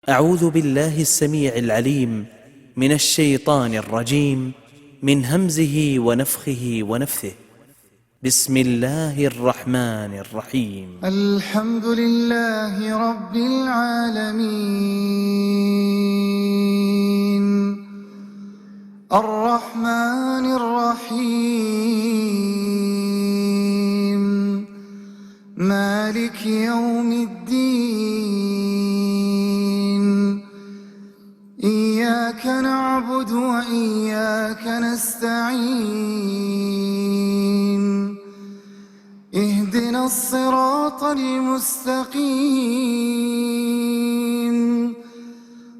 أعوذ بالله السميع العليم من الشيطان الرجيم من همزه ونفخه ونفثه. بسم الله الرحمن الرحيم. الحمد لله رب العالمين الرحمن الرحيم مالك يوم الدين إياك نعبد وإياك نستعين اهدنا الصراط المستقيم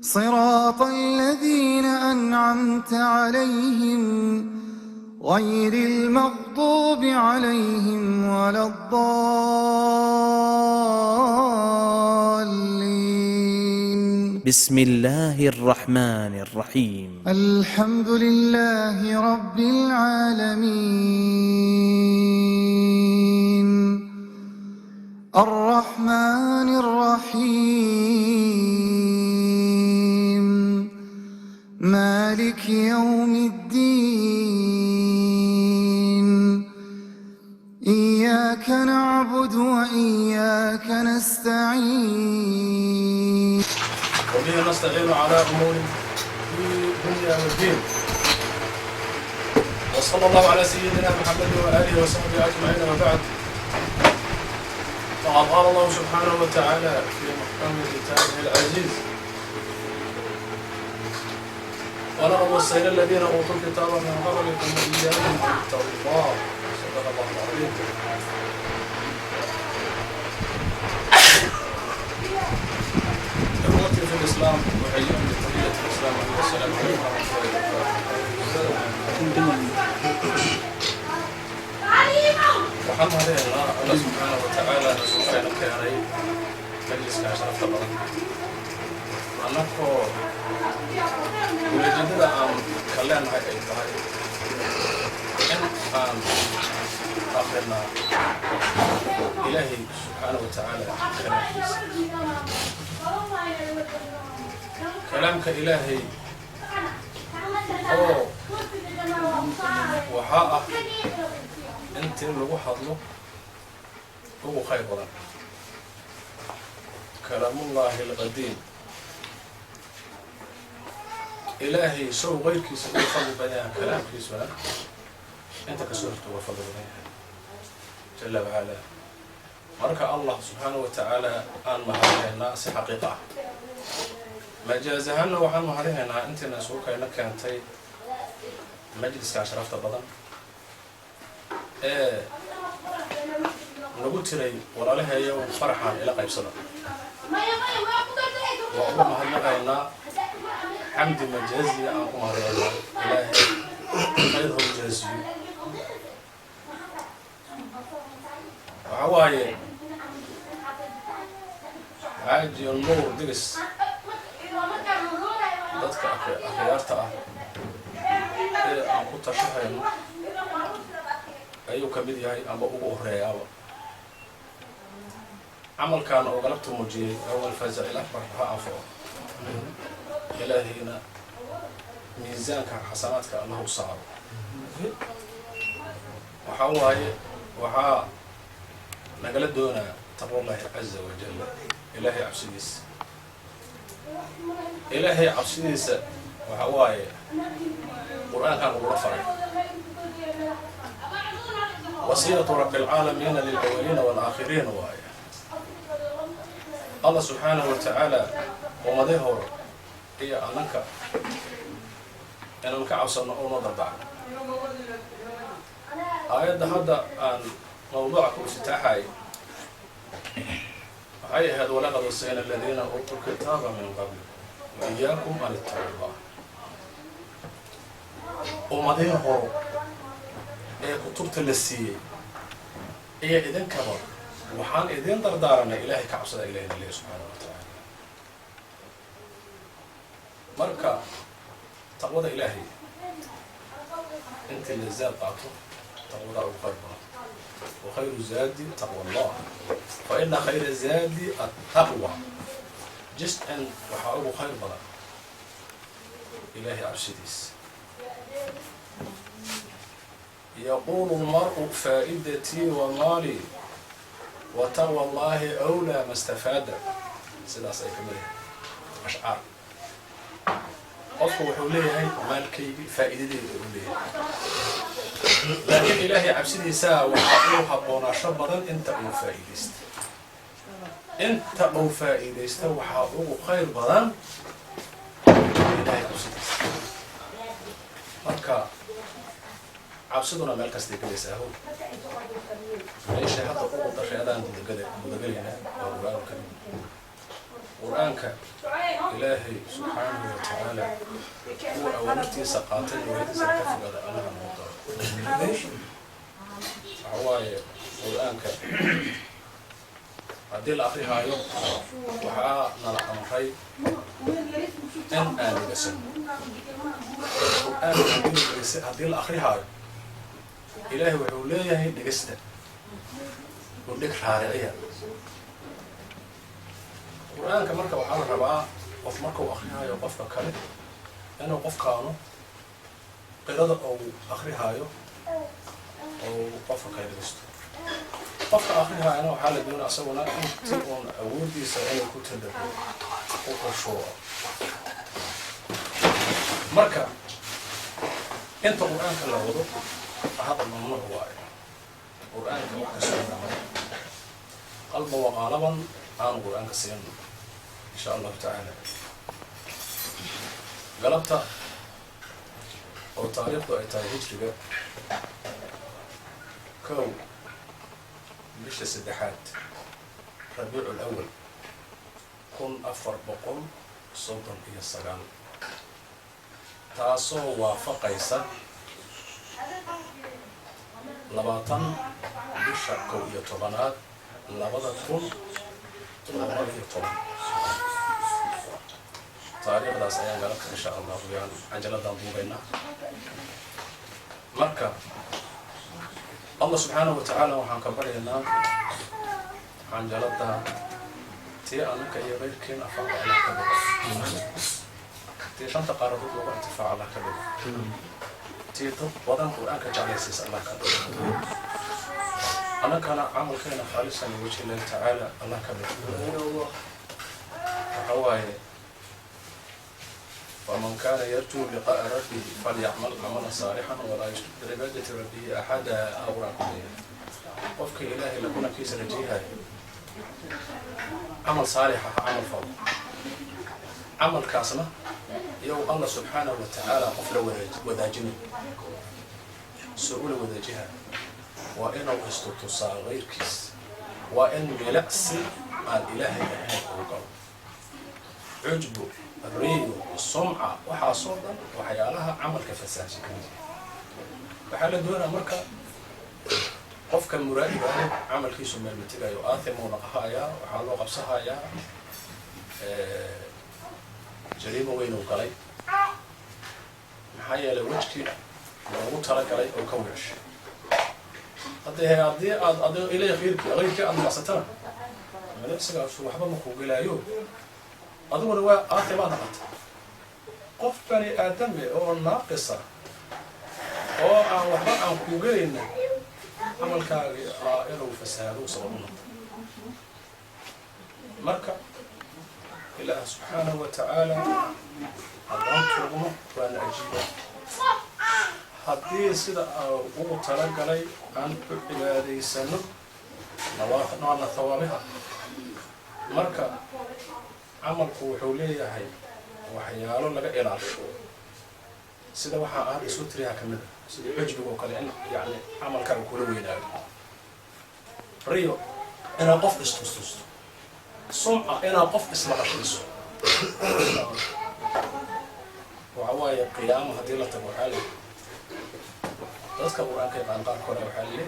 صراط الذين أنعمت عليهم غير المغضوب عليهم ولا الضالين. بسم الله الرحمن الرحيم. الحمد لله رب العالمين الرحمن الرحيم مالك يوم الدين إياك نعبد وإياك نستعين وبه نستعين على أمور الدنيا والدين وصلى الله على سيدنا محمد وآله وصحبه أجمعين وبعد. فقد قال الله سبحانه وتعالى في محكم كتابه العزيز ولقد وصينا الذين أوتوا الكتاب من قبلكم وإياكم أن اتقوا الله. صدق الله العظيم. إخوتي في الإسلام أحييكم بتحية الإسلام والسلام عليكم ورحمة الله وبركاته. waxaan mahadinaynaa Allah subxaanahu wa tacaala rasuulkeena keenay majliska sharafta badan annagoo ujeedada aan ka leenahay ay tahay in aan akrinaa ilaahay subxaanahu wa tacaala kalaamka ilaahay oo waxaa ah intii lagu hadlo ugu khayr badan kalaamullaahi alqadiim ilaahay sow qayrkiisa ugu fadli badan yahay kalaamkiisuna inta kasoo horta uga fadli badan yahay jalla wacala. marka allah subxaanahu wa tacaala aan mahadinaynaa si xaqiiqa ah majaaz ahaanna waxaan mahadinaynaa intiina isugu kayna keentay majliska sharafta badan ee nagu tiray walaalaheeyo faraxaan ila qaybsada. waa ugu mahadnaqaynaa xamdi majaaziya aan ku mahadinaynaa ilaahay khayr hau jaaziyo. waxaa waaye xaaji nuur digis dadka akhyaarta ah ee aan ku tashahayno ayuu ka mid yahay amba ugu horeeyaaba. camalkaana oo galabta muujiyey awal fazac akbar ha anfaco ilaahayna miisaanka xasanaadka allah u saaro. waxaa waaye waxaa nagala doonaa taqwallahi caza wajalla ilaahay cabsidiisa. ilaahay cabsidiisa waxaa waaye qur-aankaan ugula faray وصية رب العالمين للأولين والآخرين وآية. الله سبحانه وتعالى ومدهور هي أنك عوصنا أو نضبع آيات هذا عن موضوعك وافتتاحي هاي هذا ولقد وصينا الذين أوتوا الكتاب من قبل وإياكم أن اتقوا الله. ومدهور ee kutubta la siiyey iyo idinkaba waxaan idin dardaaranay ilaahay ka cabsada ilaahayna leeyahay subxaanahu wa tacaala. marka taqwada ilaahay intii la zaad qaato taqwada ugu khayr badan وخير الزاد تقوى الله فإن خير الزاد التقوى jis'an waxaa ugu khayr badan ilaahay cabsidiis. yaquulu lmar'u faa'idatii wa maalii wa taqwa allahi awlaa ma stafaada. sidaas ay ka mid yahay ashcaar. qofku wuxuu leeyahay maalkaygii faa'iidadeeda uu leeyahay, laakiin ilaahay cabsidiisaa waxaa uu habboonaasho badan inta uu faa'iidaysta. inta uu faa'iidaysta waxaa ugu khayr badan ilaahay cabsidiisa. marka cabsiduna meel kastay gelaysaa. ho meesha hadda ugu dareedaan gudagelaynaa waa qur-aanka. qur-aanka ilaahay subxaanahu wa tacaala kuwa awaamirtiisa qaatay waadiisa ka fogada allaha noo daro. waxa waaye qur-aanka haddii la akrihaayo waxaa nala amray in aan dhigasan. qur-aanka haddii la akrihaayo ilaahay wuxuu leeyahay dhigista oo dhig raariciya. qur-aanka marka waxaa la rabaa qof markuu akrihaayo qofka kale inuu qofkaanu qirada ou akrihaayo oo qofka kale dhigaysto. qofka akrihaayana waxaa la doonaa asaguna intii uun awoodiisa inuu ku tadabo u qushuuco. marka inta qur-aanka la wado hadda mamnuuc waayo. qur-aanka wax kasoo dhaco qalba waqaalaban aanu qur-aanka siino insha allahu tacaala. galabta oo taariikhdu ay tahay hijriga 1 bisha 3 rabiicu lawal 1439 taasoo waafaqaysa 20 bisha 11 2012 taariikhdaas ayaan galabta insha allah yaan cajaladaan duubaynaa. marka allah subxaanahu wa tacaala waxaan ka baryaynaa canjalada tii anaka iyo keyrkeen afaaqa allah ka dhigo, tii shanta qaaradood looga intifaac allah ka dhigo, tii dad badan qur-aanka jeclaysiisa allah ka dhigo, anakana camalkeena khaalisan wajhi illahi tacaala allah ka dhigo. waxa waaye ومن كان يرجو لقاء ربه فليعمل عملا صالحا ولا يشرك بعبادة ربه أحدا أو ربه. قفك إلهي لكنا كيس رجيها عمل صالح عمل فضل عمل كاسمة يو الله سبحانه وتعالى قفل وذاجني سؤول وذاجها وإنه استطصى غير كيس وإن ملأسي الإلهي وقال عجبه الريو السمعة وحاصودا وحيالها عمل كفساسي كنتي فحالة دونا مركا قفك المرائب عمل كيسو من المتقى يؤاثم ونقهايا وحالو قبصهايا جريمة وينو قلي محايا لوجكي لو ترك علي أو كورش أدي إلي غيرك أن نعستنا ملك سقع شو وحبا مكو قلايو أدونا وآثمان قط قف بني آدم أو ناقصة أو وحبا عن كوغين عمل كاغي إلو فسادو صبرنا مركا إله سبحانه وتعالى أدرمت رغمه وأنا أجيبه haddii sida uu talagalay aan ku cibaadaysano nawaafaqna thawaabiha marka camalku wuxuu leeyahay waxyaalo laga ilaasho sida waxa aan isu tiriya kamid sida wajbiga oo kale in yaani camalka kula weynaado riyo ina qof istusto sumca ina qof isla qashiso وعوايا قيامة هذه لا تبغى حالي تذكر أنك عن قارك ولا حالي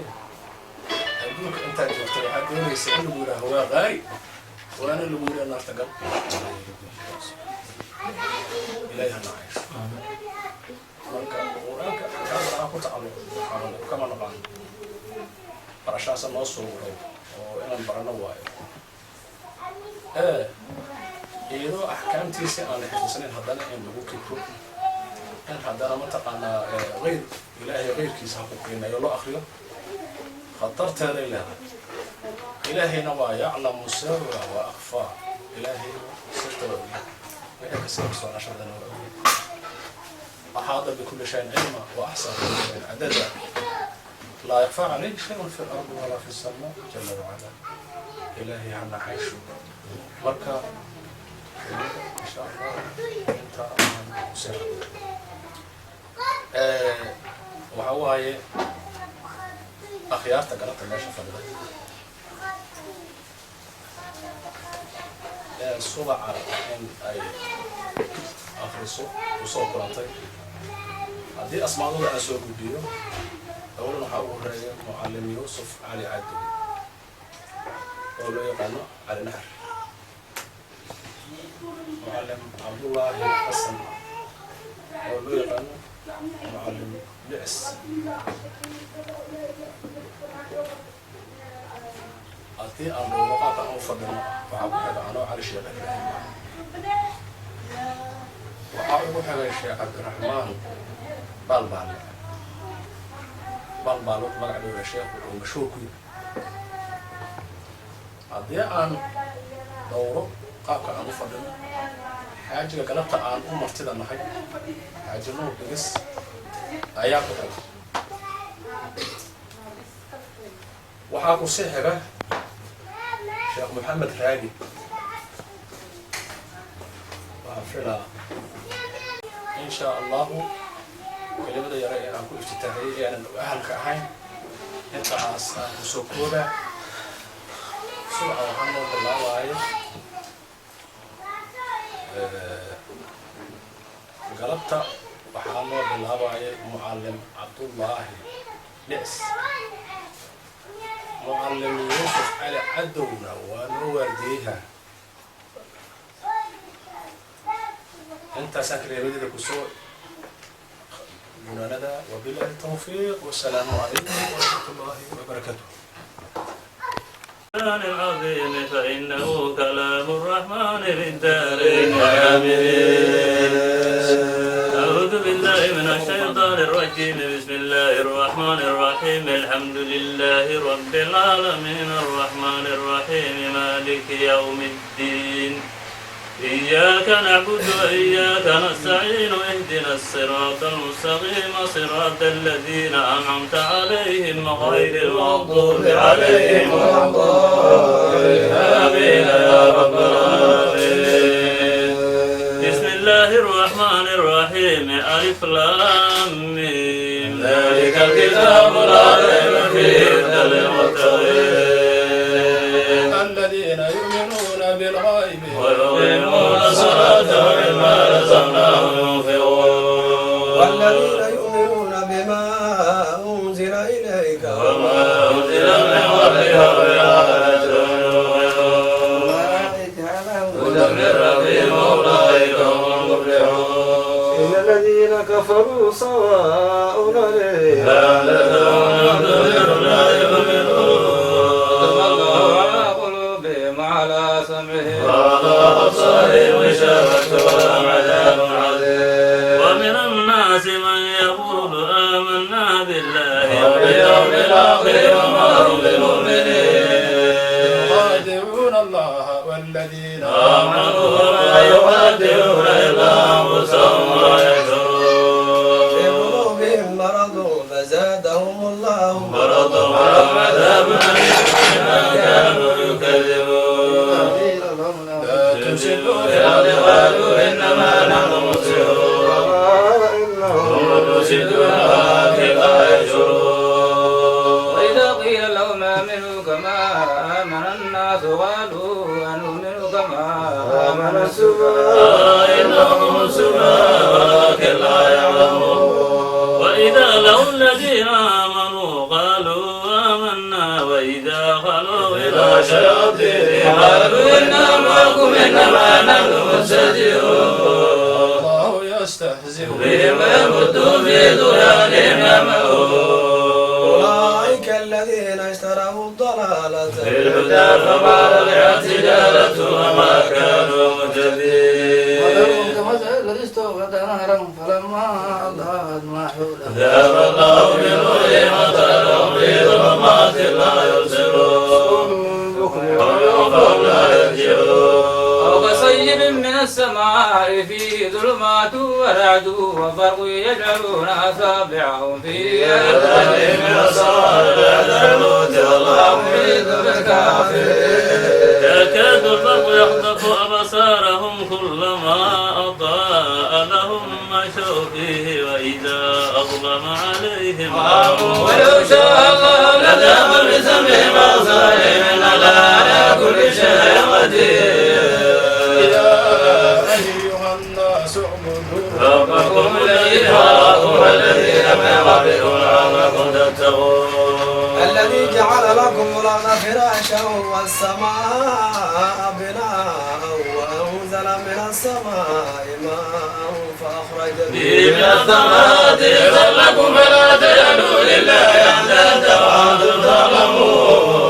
أقولك أنت جبت حد يسأل يقول هو غاي وأنا اللي بقول أنا ارتقب إليها نعيش وأنك أنا كنت على كما نقول برشاس النص وإن البرنا واي iyadoo axkaamtiisi aan la xifdisanayn haddana in lagu kibro in haddana mataqaanaa غير ilaahay غayrkiisa ha ku qiimeeyo loo akriyo khatarteeday leedahay ilaahayna waa yaclamu sirra wa akhfaa ilaahay sirta waa ogyahay wixii ka sii soconashadana waa ogyahay أحاط بكل شيء علما وأحصى كل شيء عددا لا يخفى عليه شيء في الأرض ولا في السماء جل وعلا إلهي عنا حيشو مركا إن شاء الله أنت سر وهواي أخيار تقلت الماشي فضلك الصبع إن أي أخرسو وصوب قرانتي هذه أسماء الله أنا سوق الديو أولا نحاول رأي معلم يوسف علي عدو أولا يقانو على نهر معلم عبد الله حسن أولا يقانو معلم لعس هذه أمر وقعت أنفضنا وعبد هذا عنو على شيء وأعرف حاجة الشيخ عبد الرحمن بالبال مرعد ولا شيخ ومشهور كله هذه عن دوره قابك عن فضل حاجة قلبت عن مرتدى النحي حاجة نور بس أيام كتير وحاكو سحرة شيخ محمد راجي وحفلها إن شاء الله كلمة يرى أن كل افتتاحية يعني أهل كأهين أنت عاصر وسكوبة سرعة محمد الله وعيه قلبت محمد الله وعيه معلم عبد الله لعس معلم يوسف على عدونا ونورديها أنت ساكن يا بدي كسور مناندى وبالله التوفيق والسلام عليكم ورحمة الله وبركاته. العظيم فإنه كلام الرحمن للدارين آمين. أعوذ بالله من الشيطان الرجيم بسم الله الرحمن الرحيم الحمد لله رب العالمين الرحمن الرحيم مالك يوم الدين إياك نعبد وإياك نستعين اهدنا الصراط المستقيم صراط الذين أنعمت عليهم غير المغضوب عليهم ولا الضالين آمين يا رب العالمين. بسم الله الرحمن الرحيم ألف لام ميم ذلك الكتاب لا ريب فيه هدى للمتقين الذين يؤمنون بالغيب ويقيمون الصلاة ومما رزقناهم ينفقون والذين يؤمنون بما أنزل إليك وما أنزل من قبلك وبالآخرة هم يوقنون هدى من ربهم أولئك هم المفلحون. إن الذين كفروا سواء عليهم أأنذرتهم أم تنذر لا يؤمنون. على قلوبهم على سمعهم وعلى أبصارهم غشاوة ولهم عذاب عظيم. ومن الناس من يقول آمنا بالله وباليوم الآخر وما هم بمؤمنين يخادعون الله والذين آمنوا وما يخادعون إلا أنفسهم وما في يشعرون. قلوبهم مرض فزادهم الله مرضا ولهم عذاب أليم بما كانوا يكذبون. لا تفسدوا في الأرض قالوا إنما نحن مصلحون هم يفسدونها كما يشعرون. وإذا قيل لهم آمنوا كما آمن الناس قالوا أنؤمن كما آمن السفهاء إنهم سفهاء ولكن لا يعلمون. وإذا لقوا الذين آمنوا قالوا آمنا وإذا خلوا إلى شياطينهم قالوا إنا معكم إنما نحن مستهزئون. الله يستهزئ بهم ويمدوا في طغيانهم يعمهون. أولئك الذين اشتروا الضلالة بالهدى فما ربحت تجارتهم وما كانوا مهتدين. كمثل الذي استوقد نارا فلما أضاءت ما حوله ذهب الله بنورهم وتركهم في ظلمات لا يبصرون فهم لا يرجعون أو كصيب من السماء فيه ظلمات ورعد وبرق يجعلون أصابعهم في آذانهم من الصلاة بعد الموت والله محيط بالكافرين يكاد البرق يخطف أبصارهم كلما أضاء لهم مشوا فيه وإذا أظلم عليهم قاموا ولو شاء الله لذهب بسمعهم وأبصارهم إن الله على كل شيء قدير ربكم الذي خلقكم والذين من قبلكم لعلكم تتقون الذي جعل لكم الأرض فراشا والسماء بناء وأنزل من السماء ماء فأخرج به من الثمرات رزقا لكم فلا تجعلوا لله أندادا وأنتم تعلمون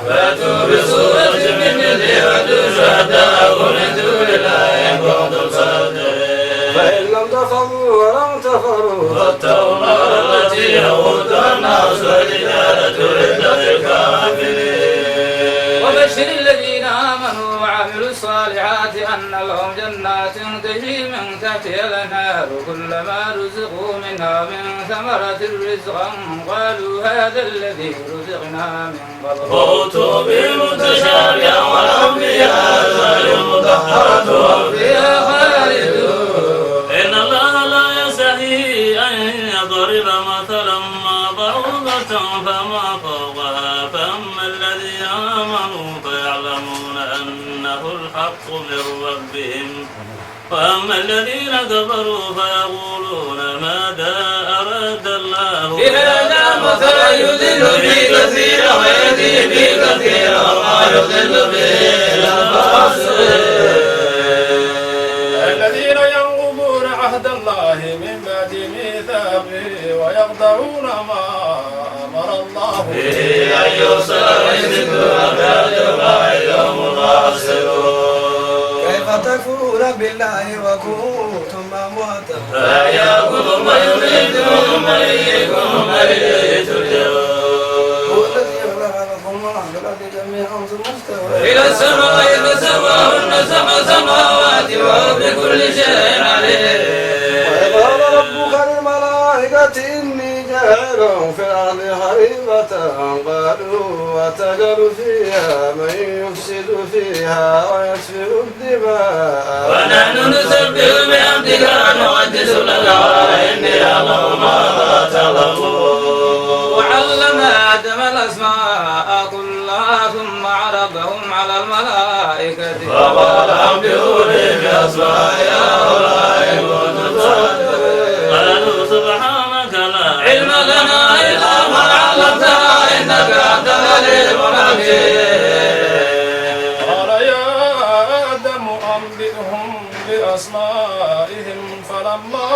فأتوا بسورة من مثله وأتوا شهداءكم من دون الله إن كنتم صادقين فإن لم تفعلوا ولم تفعلوا فاتقوا النار التي وقودها الناس والحجارة أعدت للكافرين وبشر الذين آمنوا وعملوا الصالحات أن لهم جنات تجري من تحتها الأنهار كلما رزقوا منها من ثمرة رزقا قالوا هذا الذي رزقنا من قبل وأوتوا به متشابها ولهم فيها أزواج مطهرة وهم فيها خالدون إن الله لا يستحيي أن يضرب مثلا ما بعوضة فما فوقها فأما الذين آمنوا فيعلمون أنه الحق من ربهم وأما الذين كفروا فيقولون ماذا أراد الله بهذا مثلا يضل به كثيرا ويهدي به كثيرا وما يضل به إلا الفاسقين الذين ينقضون عهد الله من بعد ميثاقه ويقطعون ما أمر الله به أن يوصل ويمسكون بعد الله يوم الخاسرون كيف تكفرون بالله وكنتم أمواتا فأحياكم ثم يميتكم ثم يحييكم ثم إليه ترجعون هو الذي خلقكم وعمل الأرض جميعا ثم استوى إلى السماء فسواهن سبع سماوات وهو بكل شيء عليم وقال ربك للملائكة إني جاعل في الأرض خليفة قالوا وتجعل فيها من يفسد فيها ويسفك الدماء ونحن نسبح بحمدك ونقدس لك وإني أعلم ما لا تعلمون وعلم آدم الأسماء كلها ثم عرضهم على الملائكة فقال أنبئوني بأسماء هؤلاء إن كنتم صادقين قالوا سبحانك لا علم لنا إلا ما علمتنا إنك أنت العليم الحكيم قال يا آدم أنبئهم بأسمائهم فلما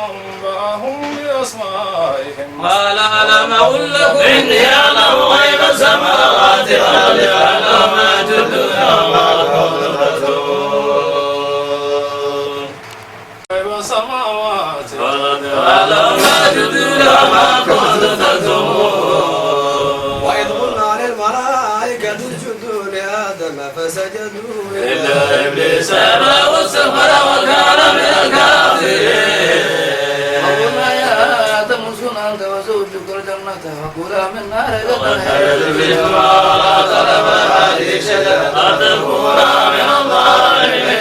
أنبأهم بأسمائهم قال ألم أقل لكم إني أعلم غيب السماوات والأرض وأعلم ما تبدون وما تكتمون غيب السماوات وأعلم ما تبدون وما كنتم تكتمون وإذ قلنا للملائكة اسجدوا لآدم فسجدوا إلا إبليس أبى واستكبر وكان من الكافرين وقلنا يا آدم اسكن أنت وزوجك الجنة وكلا منها رغدا منهما ولا تقربا هذه الشجرة فتكونا من الظالمين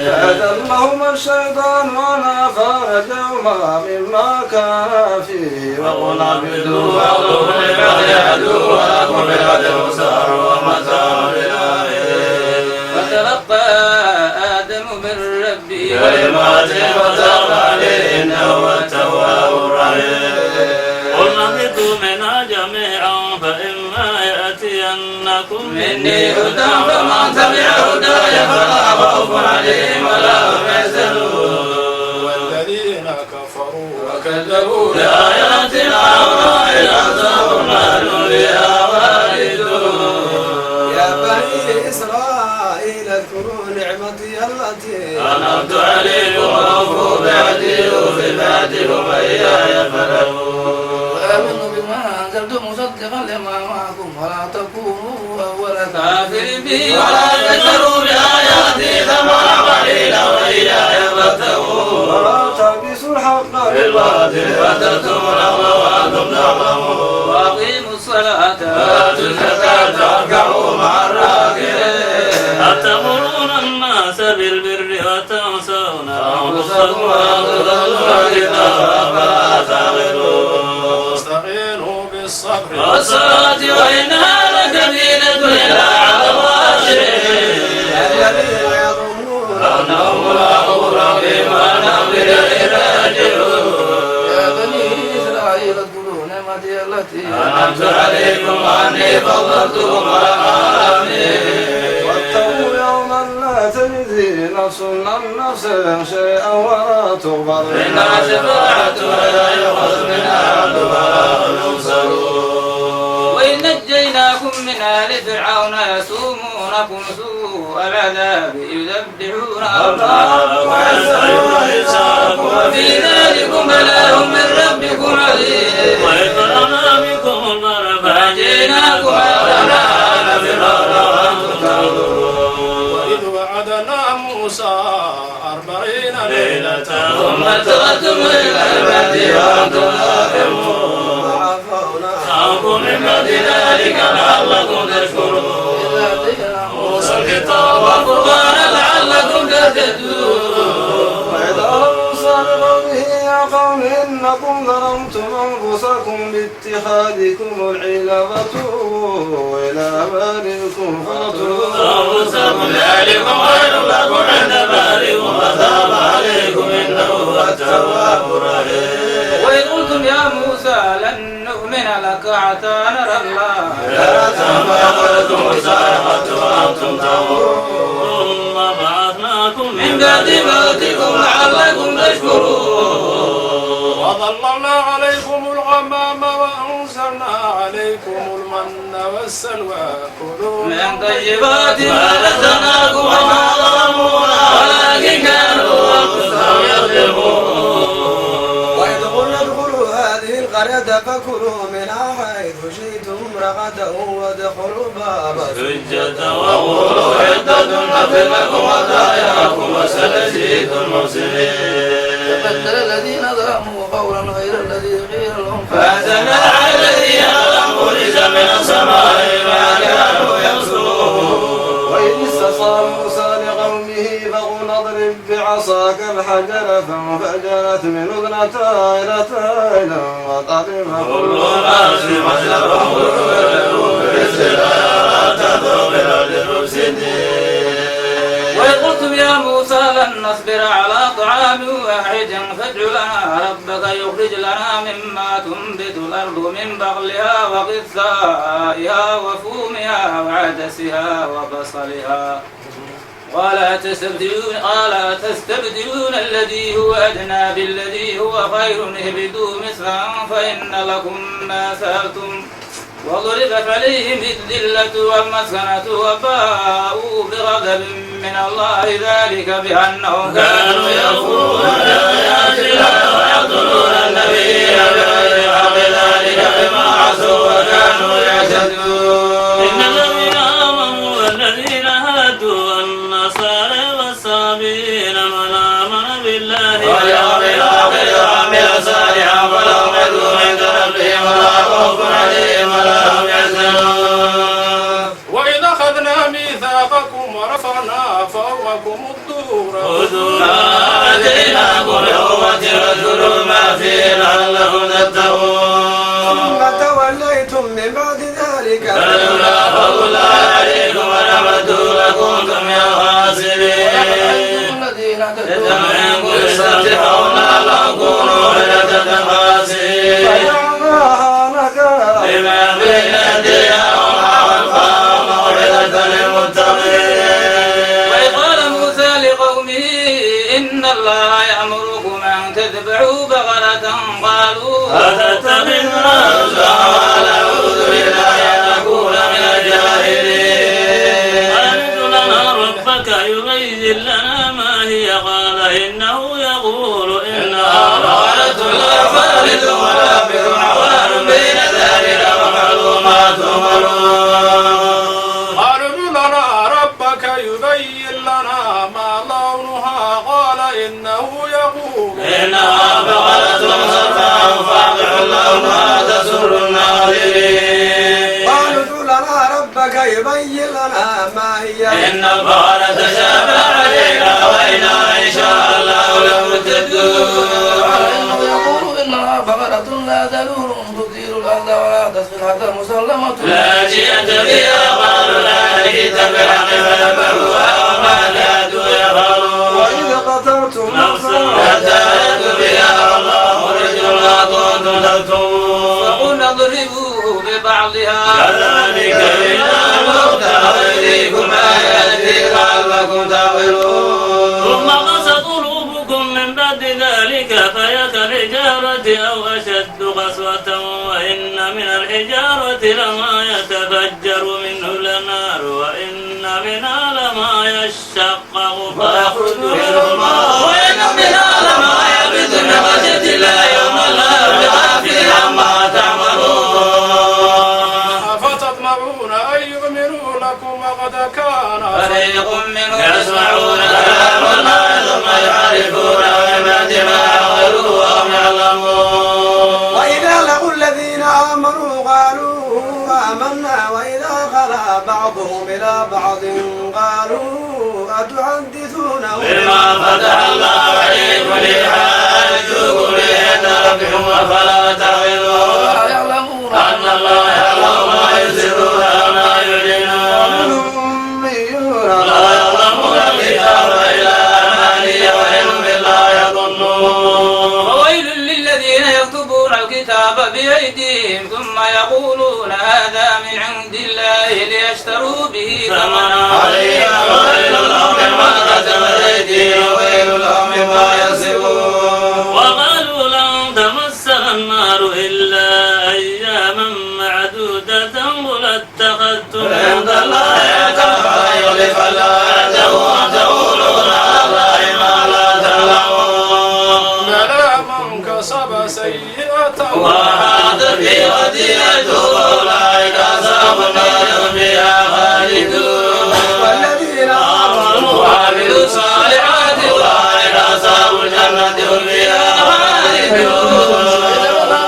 فأذلهما الشيطان عنها فأخرجهما مما كان فيه وقلنا اهبطوا بعضكم لبعض عدو ولكم في الأرض مستقر ومتاع إلى حين فتلقى آدم من ربه كلمات فتاب عليه إنه هو التواب الرحيم قلنا اهبطوا منها جميعا فإما يأتينكم مني هدى فمن تبع هداي فلا خوف عليهم ولا هم يحزنون والذين كفروا وكذبوا بآياتنا أولئك عذاب النار بها خالدون يا بني بني إسرائيل اذكروا نعمتي التي أنعمت عليكم وأوفوا بعهدي أوف بعهدكم إياي فارهبون وآمنوا بما أنزلت مصدقا لما معكم ولا تكونوا أول كافر به ولا تشتروا بآياتي ثمنا قليلا وإياي فاتقون ولا تلبسوا الحق بالباطل وتكتموا الحق وأنتم تعلمون وأقيموا الصلاة وآتوا الزكاة واركعوا مع الراكعين أتأمرون الناس بالبر وتنسون أنفسكم وأنتم تتلون الكتاب أفلا تعقلون واستعينوا بالصبر والصلاة وإنها لكبيرة إلا على الخاشعين الذين يظنون أنهم ملاقو ربهم وأنهم إليه راجعون يا بني إسرائيل اذكروا نعمتي التي أنعمت عليكم وأني فضلتكم على العالمين واتقوا يوما لا تجزي نفس عن نفس شيئا ولا تقبل إنها شفاعة ولا يؤخذ منها عدل ولا هم ينصرون وإن نجيناكم من آل فرعون يسومونكم سوء العذاب يذبحون أبناءكم ويستحيون نساءكم وفي ذلكم بلاء من ربكم عظيم وإذ فرغنا بكم المرء فأنجيناكم فأنجيناكم وأغرقنا فرعون وأنتم تنظرون وإذ وعدنا موسى 40 ليلة ثم اتخذتم العباد وأنتم ظالمون معكم من بعد ذلك لعلكم تشكرون موسى الكتاب والقرآن لعلكم تهتدون وإذا موسى لقومه يا قوم إنكم ظلمتم أنفسكم باتخاذكم العجل فتوبوا إلى بارئكم فاقتلوا أنفسكم ذلكم خير لكم عند بارئكم وتاب عليكم إنه هو التواب الرحيم وإذ قلتم يا موسى لن نؤمن لك حتى نرى الله لا تنفعكم الصاعقة وأنتم تنظرون ثم بعثناكم من بعد موتكم لعلكم تشكرون وظللنا عليكم الغمام وأنزلنا عليكم المن والسلوى كلوا من طيبات ما رزقناكم وما ظلمونا ولكن كانوا أنفسهم يظلمون وإذ قلنا ادخلوا هذه القرية فكلوا منها حيث شئتم رغدا وادخلوا بابا سجدا وقولوا عدة نغفر لكم خطاياكم وسنزيد المحسنين فبدل الذين ظلموا قولا غير الذي قيل لهم فأنزلنا على الذين ظلموا رجزا من السماء ما كانوا يصرون وإذ استصغى موسى لقومه فقل اضرب بعصاك الحجر فانفجرت منه اثنتا عينا وطرف كل ناس مشربهم وكلوا برزق لا تأتوا بالأرض المفسدين وإذ قلتم يا موسى لن نصبر على طعام واحد فادع لنا ربك يخرج لنا مما تنبت الأرض من بقلها وقثائها وفومها وعدسها وبصلها قال تستبدلون الذي هو أدنى بالذي هو خير اهبطوا مصرا فإن لكم ما سألتم وضربت عليهم الذلة والمسكنة وباءوا بغضب من الله ذلك بأنهم كانوا يكفرون بآيات الله ويقتلون النبيين بغير حق ذلك بما عصوا وكانوا يعتدون إن الذين آمنوا والذين هادوا والنصارى والصابئين من آمن بالله واليوم الآخر وعمل صالحا فلهم أجر عند ربهم ولا خوف عليهم ولا هم يحزنون وإذ أخذنا ميثاقكم ورفعنا فوقكم الطور خذوا ما آتيناكم بقوة واذكروا ما فيه لعلكم تتقون ثم توليتم من بعد ذلك فلولا فضل الله عليكم ورحمته لكنتم من الخاسرين الذين منكم يستفتحون لعلكم عدة خاسرين بما بين يديها وما خلفها موعظة للمتقين وإذ قال موسى لقومه إن الله يأمركم أن تذبحوا بقرة قالوا أتتخذنا هزوا ونعوذ بالله أن نكون من الجاهلين ربك يبين لنا ما هي قال إنه يقول إنها بقرة لا فارض ولا بكر عوان بين ذلك ومعلومات قالوا ادع لنا ربك يبين لنا ما لونها قال إنه يقول إنها بقرة صفراء فاقع لونها تسر الناظرين قالوا ادع لنا ربك يبين لنا ما هي إن البقرة تشابه علينا وإنا إن شاء الله لمهتدون إنه يقول إنها بقرة لا ذلول تثير الأرض ولا تسقي حتى مسلمة لا جئت بها قالوا لا جئت بالحق فنبذوها وما كادوا يفعلون وإذ قتلتم نفسا حتى يأتوا بها والله مخرج ما كنتم تكتمون فقلنا اضربوه ببعضها كذلك إلا الموتى ويريكم آياته لعلكم تعقلون ثم قست قلوبكم من بعد ذلك فهي كالحجارة أو أشد قسوة وإن من الحجارة لما يتفجر منه الأنهار وإن منها لما يشقق فيخرج منه الماء وإن منها لما يهبط من خشية الله يوم لا يرجع فيه عما تعملون أفتطمعون أن يؤمنوا لكم وقد كان فريق منهم يسمعون كلام الله ثم يعرفون بما عملوا وهم يعلمون وإذا لقوا الذين آمنوا قالوا آمنا وإذا خلا بعضهم إلى بعض قالوا أتحدثونهم بما فتح الله عليكم ليحاجوكم عند ربكم أفلا تعقلون يعلمون أن الله يعلم ما يسرون وما يعلنون لا يظلمون الكتاب إلا أماني وإن بالله يظنون وويل للذين يكتبون الكتاب بأيديهم ثم يقولون هذا من عند الله ليشتروا به ثمنا علينا ويل لهم مما كتبت أيديهم وويل لهم مما يكسبون وقالوا لن تمسنا النار إلا أياما معدودة قل اتخذتم عند الله عهدا يخلف الله وتقولون على الله ما لا تعلمون بلى من كسب سيئة وحاط في وديته أولئك أصحاب النار فيها خالدون والذين آمنوا وعملوا الصالحات أولئك أصحاب الجنة هم فيها خالدون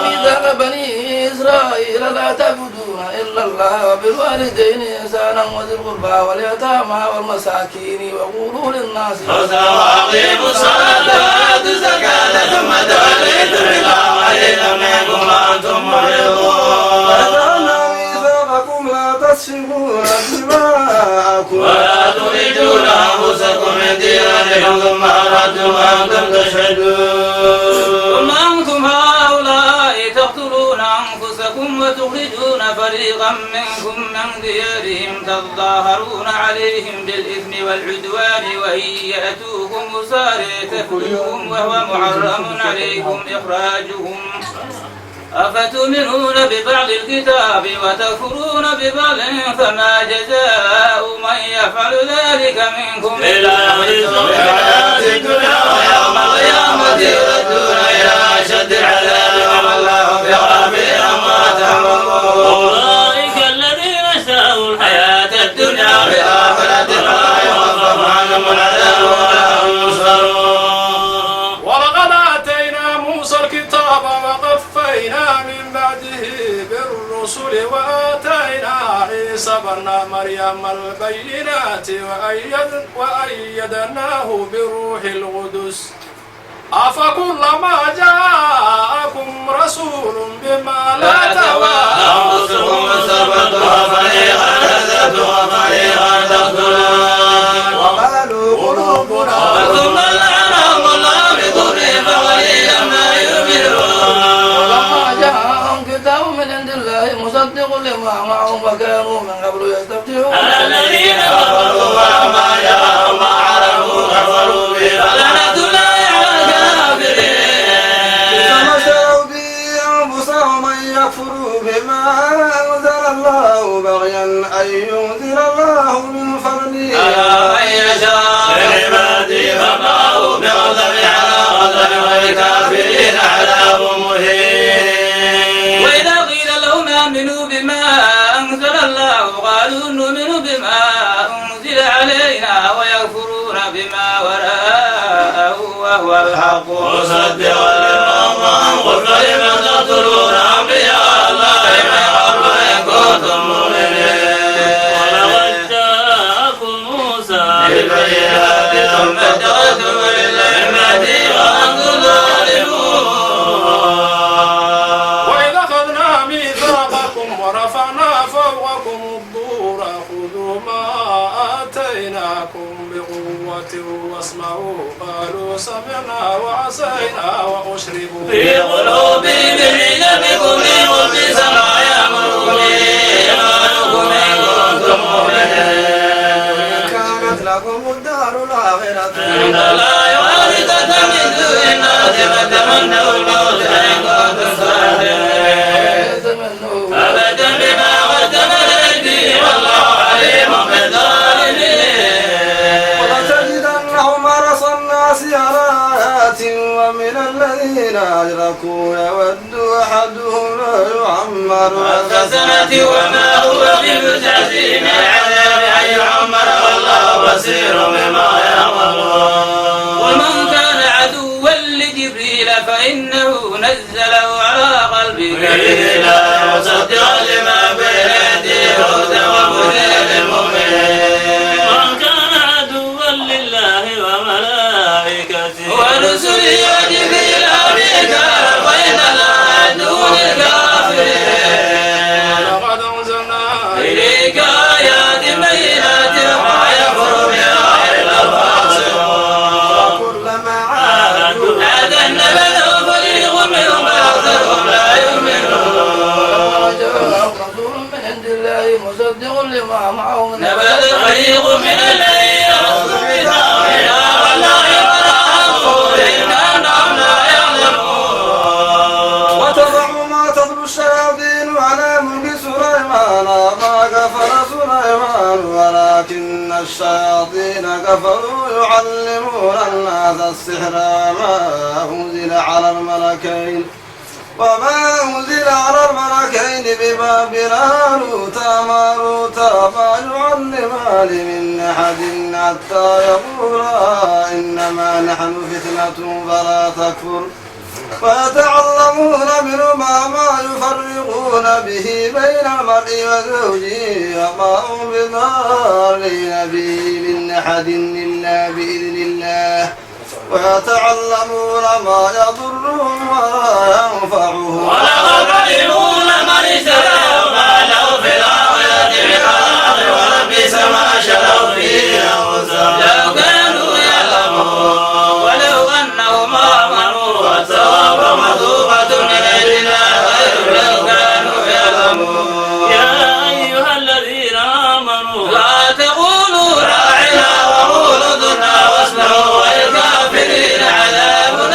ميثاق بني إسرائيل لا تعبدون إلا الله وبالوالدين إحسانا وذي القربى واليتامى والمساكين وقولوا للناس حسنا وأقيموا الصلاة وآتوا الزكاة ثم توليتم إلا قليلا منكم وأنتم معرضون وأخذنا ميثاقكم لا تسفكون دماءكم ولا تخرجون أنفسكم من دياركم ثم أردتم وأنتم تشهدون ثم أنتم هؤلاء تقتلون أنفسكم وتخرجون فريقا منكم من ديارهم تظاهرون عليهم بالإثم والعدوان وإن يأتوكم أسارى تفلوهم وهو محرم عليكم إخراجهم أفتؤمنون ببعض الكتاب وتكفرون ببعض فما جزاء من يفعل ذلك منكم إلا يخزي في الحياة الدنيا ويوم القيامة يردون إلى أشد العذاب وما الله بغافل عما تعملون أولئك الذين اشتروا الحياة الدنيا بالآخرة فلا يخفف عنهم العذاب ولا هم ينصرون ولقد آتينا موسى الكتاب وقفينا من بعده بالرسل وآتينا عيسى ابن مريم البينات وأيدناه بروح القدس أفكلما جاءكم رسول بما لا تهوى أنفسكم استكبرتم فريقا كذبتم وفريقا تقتلون وقالوا قلوبنا ثم لعنهم الله بكفرهم فقليلا ما يؤمنون ولما جاءهم كتاب من عند الله مصدق لما معهم وكانوا من قبل يستفتحون على الذين كفروا ولما جاءهم ما عرفوا كفروا به فلعنة الله على الكافرين كما شروا به أنفسهم أن يكفروا بما أنزل الله بغيا أن ينزل الله وهو الحق مصدقا لما قل فلم تقتلون أنبياء الله من قبل إن كنتم مؤمنين ولقد جاءكم موسى بالبينات ثم اتخذتم من بعده وأنتم ظالمون وإذ أخذنا ميثاقكم ورفعنا فوقكم الطور خذوا ما آتيناكم بقوة واسمعوا قالوا سمعنا وعصينا وأشربوا في قلوبهم العلم بكم وبئس ما يأمركم إيمانكم إن كنتم مؤمنين كانت لكم الدار الآخرة عند الله وارثة من دون الناس فتمنوا الموت إن كنتم صادقين أبدا بما قدمت أيديهم والله عليم بالظالمين ولتجدنهم أحرص الناس على آيات ومن الذين أشركوا يود أحدهم لا يعمر ألف سنة وما هو بمزحزح من العذاب أن يعمر والله بصير بما يعملون ومن كان عدوا لجبريل فإنه نزله على قلبك بإذن مصدقا لما بين يديه هدى وهدى للمؤمنين من كان عدوا لله وملائكته ورسله وجبريل وميكال فإن الله عدو للكافرين ولقد أنزلنا إليك آيات بينات وما يكفر بها إلا الفاسقون كلما عادوا هذا النبذ فريق منهم أكثرهم لا يؤمنون رسول من عند الله مصدق لما معهم نبذ فريق من الذين أوتوا الكتاب كتاب الله وراء ظهورهم كأنهم لا يعلمون وتضع ما تتلو الشياطين على ملك سليمان ما كفر سليمان ولكن الشياطين كفروا يعلمون الناس السحر وما أنزل على الملكين ببابل هاروت وماروت ما يعلمان من أحد حتى يقولا إنما نحن فتنة فلا تكفر ويتعلمون منهما ما يفرقون به بين المرء وزوجه وما هم بضارين به من أحد إلا بإذن الله ويتعلمون ما يضرهم ولا ينفعهم ولقد علموا لمن اشتراه ما له في الآخرة من خلاق ولبئس ما شروا فيه أنفسهم لو كانوا يعلمون ولو أنهم آمنوا واتقوا مثوبة من عند الله خير لو كانوا يعلمون يا أيها الذين آمنوا لا تقولوا راعنا وقولوا ذرنا واسمعوا وللكافرين عذاب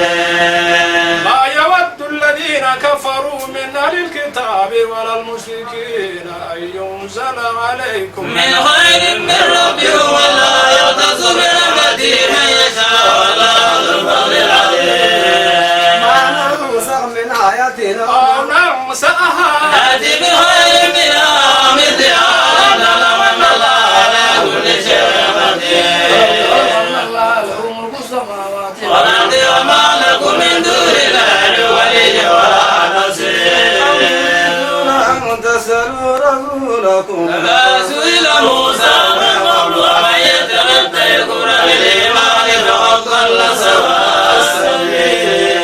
أليم ما يود الذين كفروا من أهل الكتاب ولا المشركين أن ينزل عليكم من خير من ربهم ولا يختص برحمته من يشاء ولا ذو الفضل العظيم ما ننسخ من آياتنا أو ننسأها نأتي بخير منها مثلها ونعلم أن الله على كل شيء قدير الله له ملك السماوات والأرض وما لكم من دون الله ولي ولا نصير أن تسألوا رسولكم ما سئل موسى من قبل ومن يتمتع الكفر بالإيمان فقد ضل سواء السبيل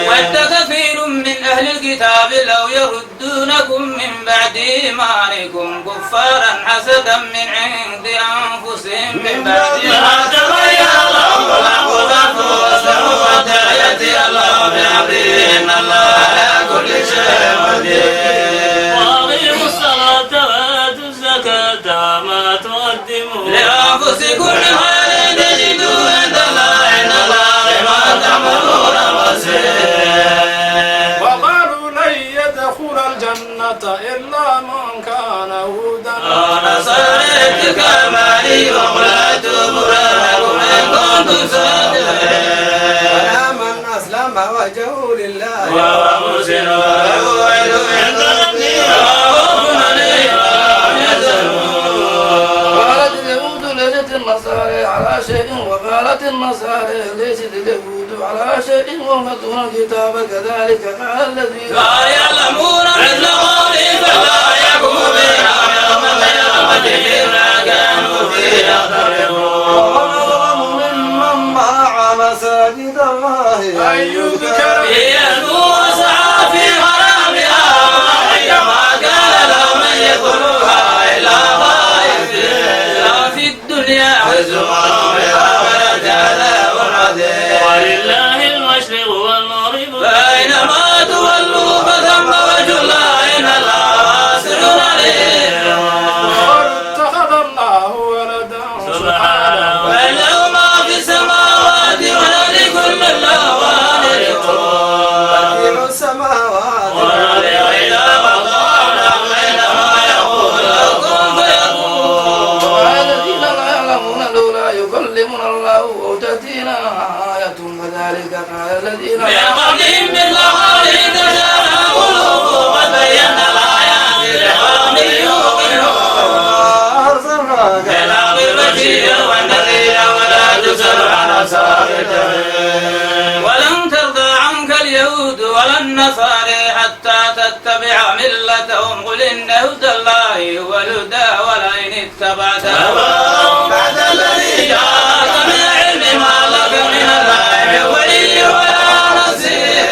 ود كثير من أهل الكتاب لو يردونكم من بعد إيمانكم كفارا حسدا من عند أنفسهم من بعد ما تبين لهم الحق فاعفوا واصفحوا حتى يأتي الله بأمره إن الله على كل شيء قدير وأقيموا الصلاة وآتوا الزكاة وما تقدموا لأنفسكم من خير تجدوه عند الله إن الله بما تعملون بصير وقالوا لن يدخل الجنة إلا من كان هودا ونصارى تلك المالي وقل أتوا برهانكم إن كنتم صادقين ولا من أسلم وجهه لله وهو محسن وله علم عند ربه وهو عليه وهم يحزنون قالت اليهود ليست النصارى على شيء وقالت النصارى ليست اليهود على شيء وفتون الكتاب كذلك قال الذين لا يعلمون مثل قولهم فلا يكون بها يوم القيامة بما كانوا فيه يختلفون. وأظلم ممن منع مساجد الله أن يذكر يدعو وسعى في خرابها وحيما كان له من يدخلها إلا خائفين في الدنيا وزخرفها ولجاذب عظيم. ولله المشرق والمغرب فأينما تولوا فثم وجه الله إن الله واسع عليم. اتخذ الله ولدا سبحانه وله ما في السماوات والأرض كل الله بديع السماوات والأرض وإذا قضى أمرا إنما يقول له كن فيكون. الذين لا يعلمون لولا يكلمنا الله أو تأتينا آية كذلك قال الذين من قبلهم مثل قوله تشابه قلوبهم قد بينا الآيات لقوم يوقنون. أرسلناك بالحق بشيرا ونذيرا ولا تسأل عن أصحاب الجحيم. ولن ترضى عنك اليهود ولا النصارى حتى تتبع ملتهم قل إن هدى الله هو الهدى ولئن اتبعت أهواءهم بعد الذي جاءك من العلم ما لك من الله من ولي ولا نصير.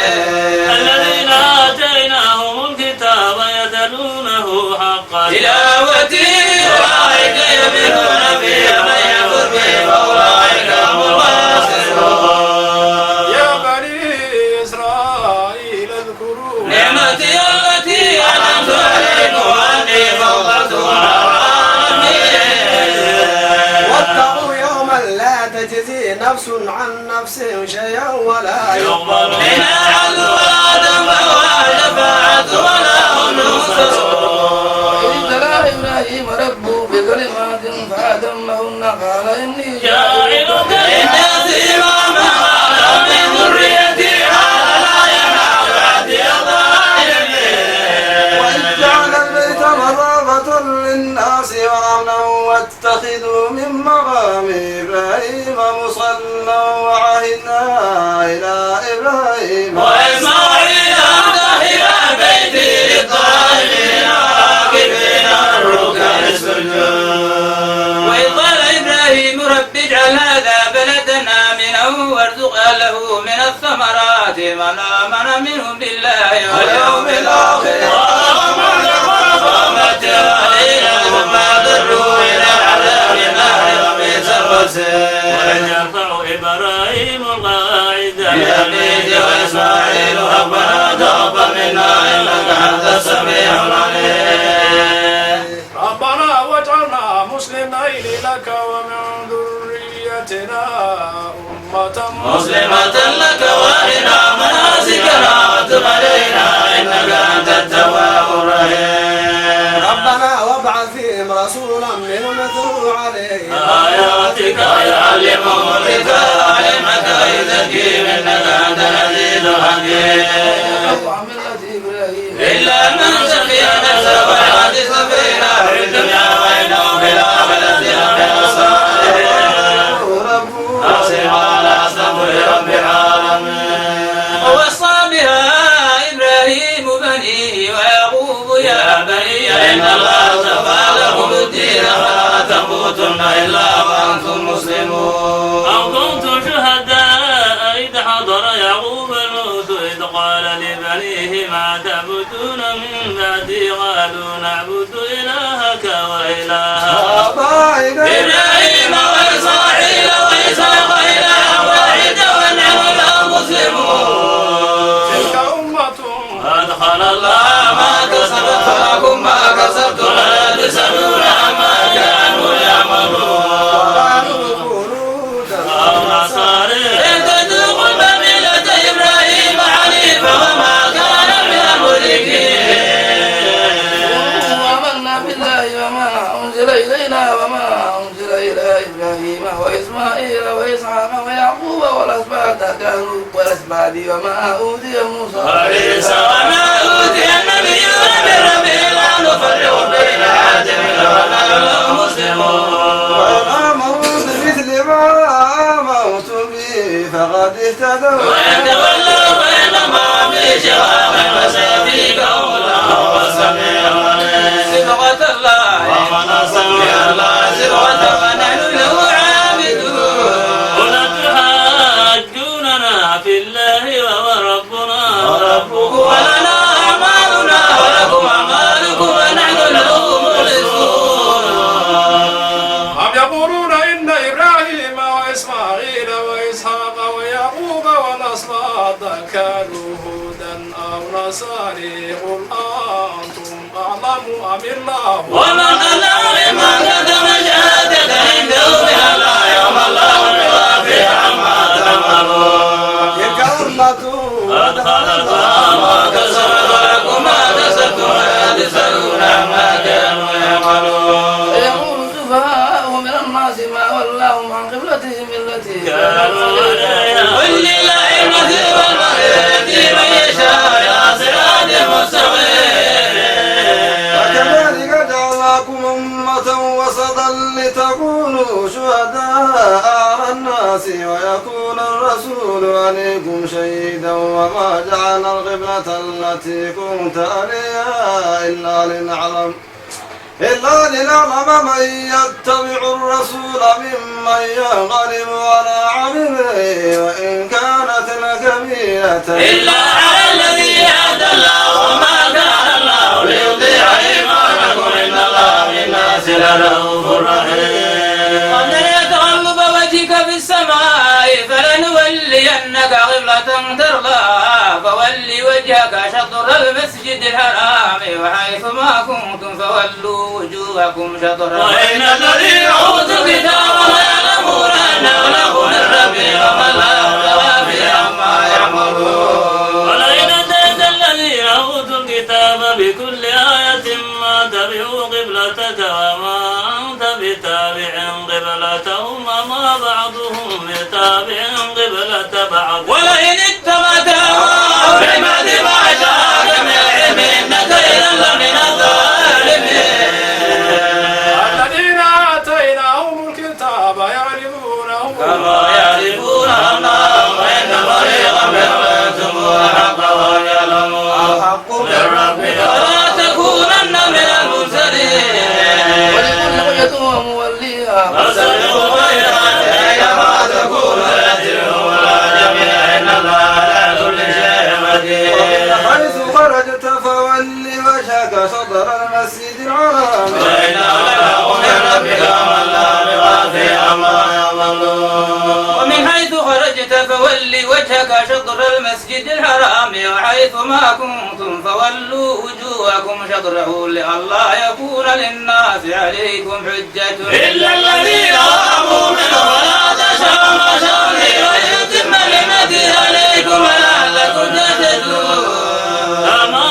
الذين آتيناهم الكتاب يتلونه حق تلاوته أولئك يؤمنون به ومن يكفر به فأولئك هم الخاسرون. يا بني إسرائيل اذكروا نعمتي التي أنعمت عليكم وأني فضلتكم على العالمين. واتقوا يوما لا تجزي نفس عن نفس شيئا ولا يقبل منها عدل ولا تنفع شفاعة ولا هم ينصرون. إذ ابتلى إبراهيم ربه بكلمات فأتمهن قال إني جاعلك للناس إماما قال من ذريتي قال لا ينال عهدي الظالمين. وإذ جعل البيت مثابة للناس وأمنا واتخذوا من مقام إبراهيم مصلى وعهدنا إلى إبراهيم وإسماعيل أن طهر بيتي للطائفين والعاكفين والركع السجود. وإذ قال إبراهيم رب اجعل هذا بلدا آمنا وارزق أهله من الثمرات من آمن منهم بالله واليوم الآخر اللهم ارزقهم علينا ثم ضروا إلى عذاب النار وبئس المصير. وإذ يرفع إبراهيم القواعد من البيت وإسماعيل ربنا تقبل منا إنك أنت السميع العليم. ربنا واجعلنا مسلمين لك ومن ذريتنا أمة مسلمة لك وارنا مناسكنا وتب علينا إنك أنت التواب الرحيم. ربنا وابعث فيهم رسولا منهم يتلو عليهم آياتك ويعلمهم الكتاب علمك ويزكيهم إنك أنت العزيز الحكيم. وعن ملة إبراهيم إلا من سقي نفسه ويعد سفينة في الدنيا وإنه في الآخرة لمن الصالحين. أقسم على صبر رب العالمين. ووصى بها إبراهيم بنيه ويعقوب يا بني إن الله اصطفى لكم الدين فلا تموتن إلا وأنتم مسلمون. أو كنتم شهداء إذ حضر يعقوب الموت إذ قال لبنيه ما تعبدون من بعدي قالوا نعبد إلهك وإله إبراهيم وإسماعيل وإسحاق إلها واحدا ونحن له مسلمون. تلك أمة أدخل الله ما كسبت فلكم ما كسبتم ولا تسألون عما كانوا يعملون. أو نصارى إن تدعوا ملة إبراهيم حنيفا وما كان من المشركين. وآمنا بالله وما أنزل إلينا وما أنزل إلى إبراهيم وإسماعيل وإسحاق ويعقوب والأسباط وما أوتي موسى وعيسى وما أوتي النبيون من ربهم لا نفرق بين أحد منهم ونحن له مسلمون. بما آمرت به فقد اهتدوا وإن تولوا فإنما في شقاق وسيأتيكهم الله والسميع العليم صبغة الله ومن أحسن من الله صبغة ونحن له عابدون قل أتحاجوننا في الله وهو ربنا وربكم ولنا أعمالنا ولكم أعمالكم ونحن له مخلصون أم يقولون إن إبراهيم وإسماعيل وإسحاق ويعقوب والأسباط كانوا هودا أو نصاري قل أنتم أعلم أم الله ومن أظلم ممن كتم شهادة عنده بها لا يوم الله يوافي عما تعملون تلك أمة قد خلقها ما كسبت ولكم ما كسبتم ولا تسألون عما كانوا يعملون يقول السفهاء من الناس ما ولاهم عن قبلتهم التي كانوا عليها قل لله المثل والمهدي من يشاء إلى صراط مستقيم وكذلك جعلناكم أمة وسطا لتكونوا شهداء على الناس ويكون الرسول عليكم شهيدا وما جعلنا القبلة التي كنت عليها إلا لنعلم من يتبع الرسول ممن ينقلب على عقبيه وإن كانت لكبيرة إلا على الذي هدى الله وما كان الله ليضيع إيمانكم إن الله بالناس لرؤوف رحيم قد يتقلب وجهك في السماء فلنولينك قبلة ترضاها فول وجهك شطر المسجد الحرام وحيث ما كنتم فولوا وجوهكم شطره وإن الذين أوتوا الكتاب يعلمون أنه له من ربهم وما لا يوافي عما يعملون ولئن أتيت الذين أوتوا الكتاب بكل آية ما تبعوا قبلتك وما أنت بتابع قبلتهم وما بعضهم بتابع قبلة بعض ولئن اتبعت أهواءهم بعد ما جاءك من العلم إنك إذا لمن الظالمين الذين آتيناهم الكتاب يعرفونه كما يعرفون أبناءهم وإن فريقا منهم يكتمون الحق وهم يعلمون الحق من ربك ولا تكونن من المرسلين ولكل حجة وموليها فاستبقوا الخيرات أينما تكونوا يأتيكم الله جميعا إن الله على كل شيء قدير حيث خرجت فول وجهك شطر المسجد الحرام وإنه لحق من ربك وما الله بغافل عما يعملون ومن حيث خرجت فول وجهك شطر المسجد الحرام وحيث ما كنتم فولوا وجوهكم شطره لئلا يكون للناس عليكم حجة إلا الذين ظلموا منهم ولا تشاءوا ما شاءوا ويتم نعمته عليكم لعلكم تهتدون كما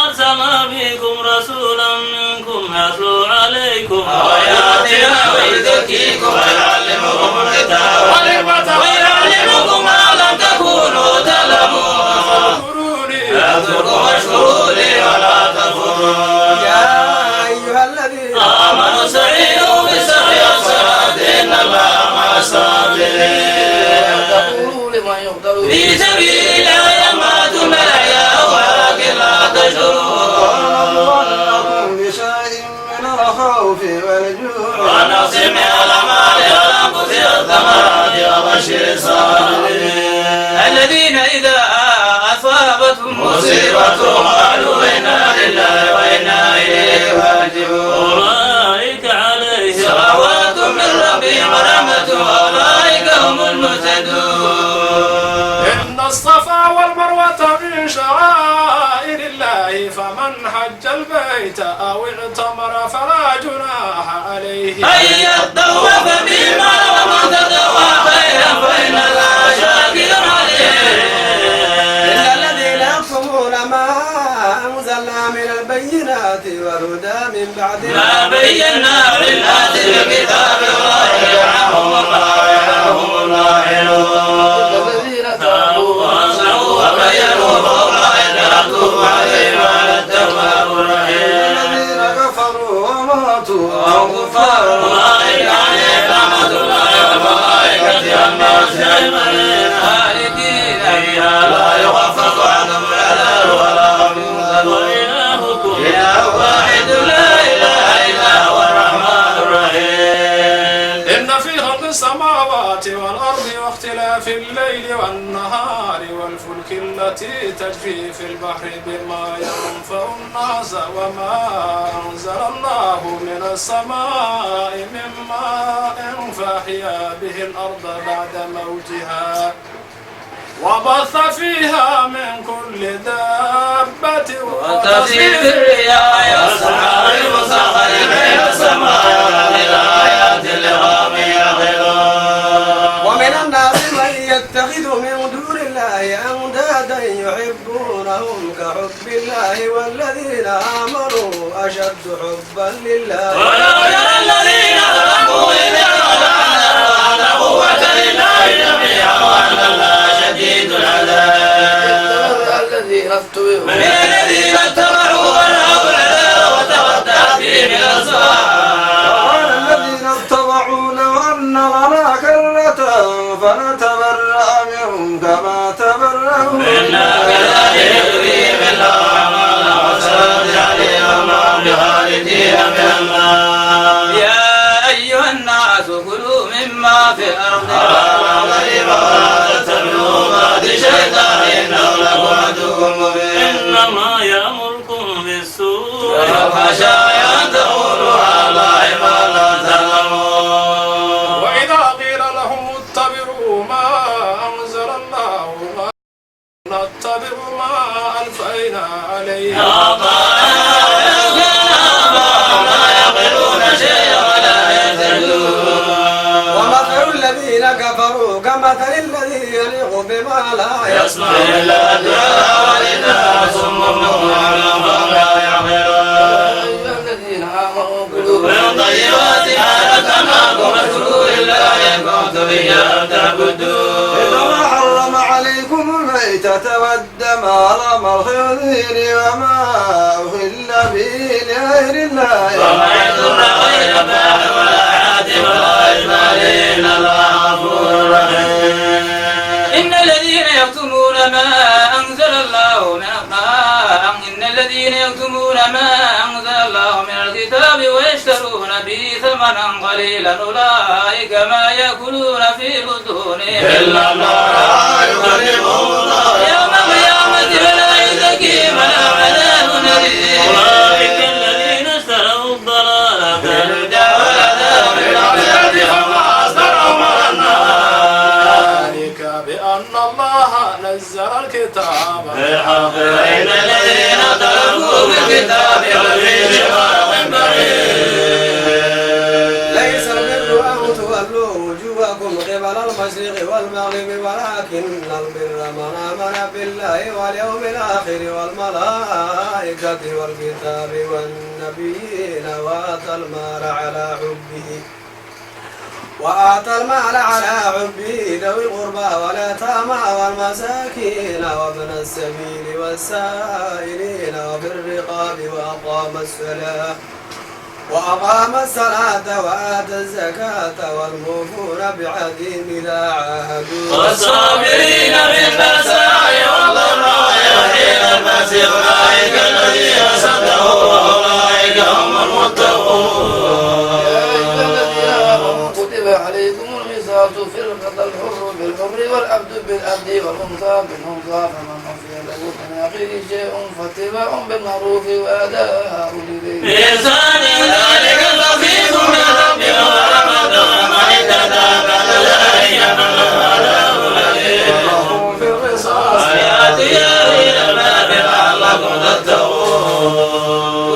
أرسلنا فيكم رسولا منكم يتلو عليكم آياتنا ويزكيكم ويعلمكم الكتاب والحكمة ويعلمكم ما لم تكونوا تعلمون اذكركم واشكروا لي ولا تكفرون يا أيها الذين آمنوا استعينوا بالصبر والصلاة إن الله مع الصابرين تقولوا لمن يقتل في سبيل الله أموات الأحياء ولكن لا تشعرون ونبلونكم بشيء من الخوف والجوع ونقص من الأموال والأنفس والثمرات وبشر الصابرين الذين إذا أصابتهم مصيبة قالوا إنا لله وإنا إليه راجعون أولئك عليهم صلوات من ربهم ورحمة وأولئك هم المهتدون إن الصفا والمروة من شعائر الله فمن حج البيت أو اعتمر فلا جناح عليه أن يطوف بهما ومن تطوع خيرا فإن الله شاكر عليم إلا الذين يكتمون ما أنزلنا من البينات والهدى من بعد ما بينا للناس في الكتاب أولئك عنهم الله يلعنهم اللاعنون الذين تابوا وأصلحوا وبينوا فأولئك نتوب عليهم على التواب الرحيم الذين كفروا وماتوا وهم كفار أولئك عليهم لعنة الله وأولئك إن في خلق السماوات والأرض واختلاف الليل والنهار والفلك التي تجري في البحر بما ينفع الناس وما أنزل الله من السماء من ماء فأحيا به الأرض بعد موتها وبث فيها من كل دابة وتصريف الرياح والسحاب المسخر بين السماء لآيات لقوم يعقلون. ومن الناس من يتخذ من دون الله أندادا يحبونهم كحب الله والذين آمنوا أشد حبا لله. ولو يرى الذين ظلموا إذ يرون أن قوة لله جميعا وأن الله شديد العذاب. من الذين اتبعوا ولهم العذاب وتودع فيهم الأصوات. وقال الذين اتبعوا لو أن لنا كرة فنتبرأ منهم كما تبرأوا منا كذلك يريهم الله أعمالهم وسيجعل عليهم بخالدين من النار. يا أيها الناس كلوا مما في الأرض طيبا ولا تتبعوا بعد الشيطان إنه لكم عدو مبين. إنما يأمركم بالسوء والفحشاء وأن تقولوا على الله ما لا تعلمون. وإذا قيل لهم اتبعوا ما أنزل الله نتبع ما ألفينا عليه ومثل الذين كفروا كمثل الذي يليق بما لا يسمع إلا الدعاء وإذا صم فهم لا يعقلون. الذين آمنوا كلوا من طيبات ما رزقناكم واذكروا لله إن كنتم إياه تعبدون. إنما حرم عليكم الميتة والدم ولحم الخنزير وما أهل به لغير الله ومن يضر غير باغ ولا عاد ولا إثم عليه إن الله غفور رحيم. إن الذين يكتمون ما أنزل الله من الكتاب ويشترون به ثمنا قليلا أولئك ما يأكلون في بطونهم إلا النار يكلمهم الله يوم القيامة فلا يزكيهم ولهم عذاب أليم. أولئك الذين اشتروا الضلالة بالهدى والعذاب بالعافية فما أصبرهم على النار. ذلك بأن الله نزل الكتاب بالحق وإن الذين اختلفوا في الكتاب لفي شقاق بعيد. ليس البر أن تولوا وجوهكم قبل المشرق والمغرب ولكن البر من آمن بالله واليوم الآخر والملائكة والكتاب والنبيين وآتى المال على حبه ذوي القربى واليتامى والمساكين وابن السبيل والسائلين وفي الرقاب وأقام الصلاة وآتى الزكاة والموفون بعهدهم إذا عاهدوا والصابرين في البأساء والضراء وحين البأس أولئك الذين صدقوا وأولئك هم المتقون. كتب عليكم القصاص في القتل الحر بالحر والعبد بالعبد والأنثى بالأنثى فمن عفي له من أخيه شيء فاتباع بالمعروف وأداء إليه بإحسان ذلك خفيف من ربك ورحمة ومن اهتدى بعد ذلك فله عذاب أليم. ولهم في القصاص ويأتي إلى الباب لعلكم تتقون.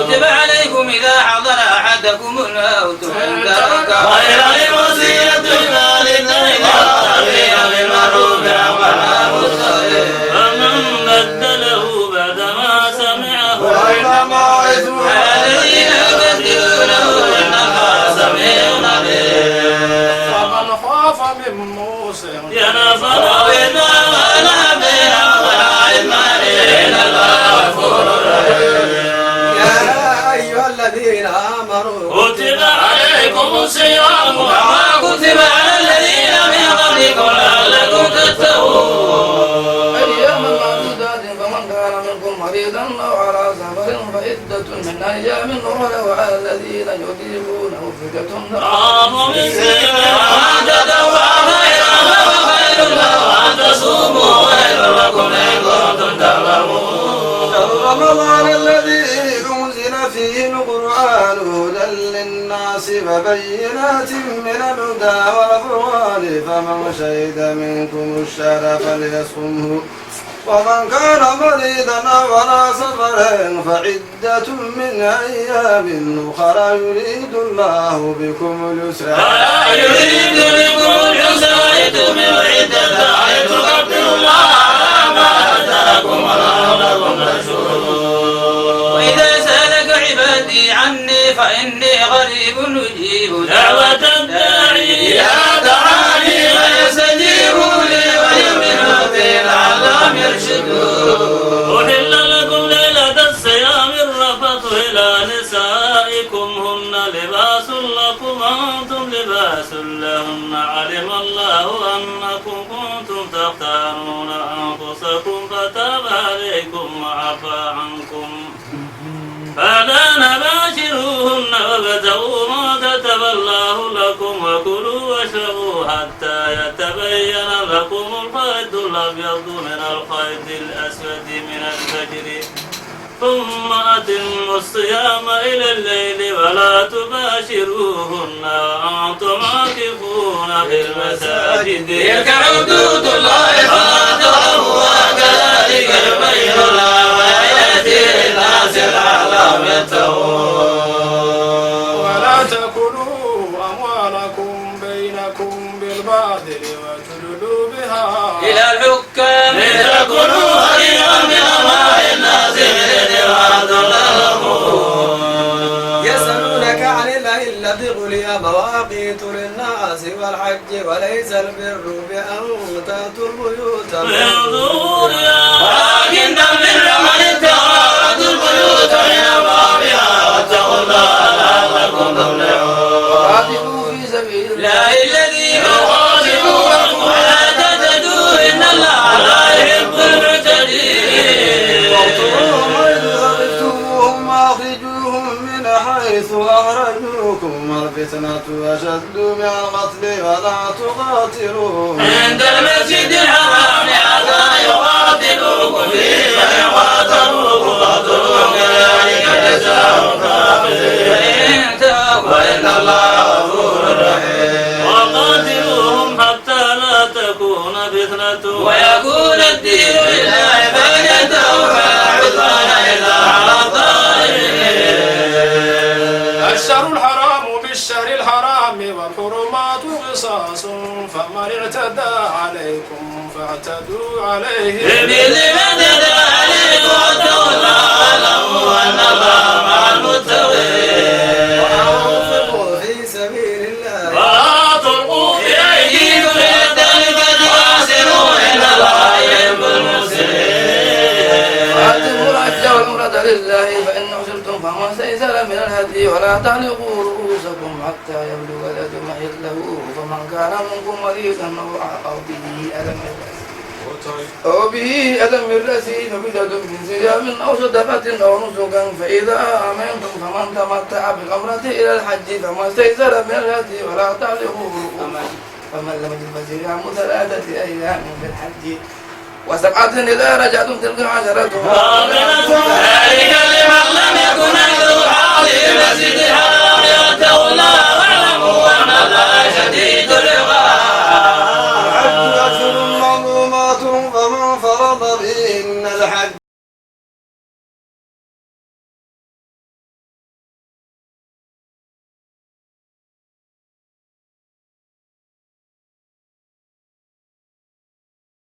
كتب عليكم إذا حضر أحدكم الموت إن ترك خيرا الوصية للوالدين والأقربين بالمعروف وعلى المتقين. فمن بدله بعدما سمعه وإنما إثم الذين يبدلونه إن الله سميع عليم. فمن خاف من موسى جنفا أو إثما فلا بينه ولا إثم عليه إن الله غفور رحيم. يا أيها الذين آمنوا كتب عليكم الصيام كما كتب على الذين من قبلكم لعلكم تتقون. أياما معدودات فمن كان منكم مريضا أو على سفر فعدة من أيام أخرى وعلى الذين يطيقونه فدية طعام مسكين فيه القرآن هدى للناس وبينات من الهدى والفرقان فمن شهد منكم الشهر فليصمه ومن كان مريضا أو على سفر فعدة من أيام أخرى يريد الله بكم اليسر ولا يريد بكم العسر ولتكملوا العدة ولتكبروا الله على ما هداكم ولعلكم تشكرون. وإذا سألك عبادي عني فإني قريب أجيب دعوة الداعي إذا دعاني فليستجيبوا لي وليؤمنوا بي لعلهم يرشدون. أحل لكم ليلة الصيام الرفث إلى نسائكم هن لباس لكم وأنتم لباس لهن علم الله أنكم كنتم تختارون أنفسكم فتاب عليكم وعفى عنكم فالآن باشروهن وابتغوا ما كتب الله لكم وكلوا واشربوا حتى يتبين لكم الخيط الأبيض من الخيط الأسود من الفجر ثم أتموا الصيام إلى الليل ولا تباشروهن وأنتم عاكفون في المساجد تلك حدود الله فلا تقربوها كذلك يبين الله آياته للناس لعلهم يتقون. ولا تأكلوا أموالكم بينكم بالباطل وتدلوا بها إلى الحكام لتأكلوا قليلا من أموال الناس يسألونك عن الأهلة قل هي مواقيت للناس والحج وليس البر بأن تأتوا البيوت من ظهورها ولكن البر من اتقى وأتوا البيوت من أبوابها واتقوا الله لعلكم تفلحون. وقاتلوا في سبيل الله الذين يقاتلونكم ولا تعتدوا إن الله لا يحب المعتدين. واقتلوهم إذ ثقفتموهم وأخرجوهم من حيث أخرجوكم والفتنة أشد من القتل ولا تقاتلوهم عند المسجد الحرام حتى يقاتلوكم فيه فإن قاتلوكم فاقتلوهم كذلك جزاء الكافرين فإن انتهوا فإن الله غفور رحيم. وقاتلوهم حتى لا تكون فتنة ويكون الدين لله فإن انتهوا فلا عدوان إلا على الظالمين. الشهر الحرام بالشهر الحرام والحرمات قصاص فمن اعتدى عليكم فاعتدوا عليه بمثل ما اعتدى عليكم واتقوا الله واعلموا أن الله مع المتقين. وأنفقوا في سبيل الله ولا تلقوا بأيديكم إلى التهلكة وأحسنوا إن الله يحب المحسنين. وأتموا الحج والعمرة لله فإن أحسنتم فما استيسر من الهدي ولا تعلقوا رؤوسكم حتى يبلغ الأجل محله فمن كان منكم مريضا أو به أذى من رأسه ففدية من صيام أو صدقة أو نسك فإذا آمنتم فمن تمتع بالعمرة إلى الحج فما استيسر من الهدي ولا تعلقوا رؤوسكم فمن لم يجد فصيام 3 أيام في الحج وسبعة إذا رجعتم تلك 10 ذلك لمن لم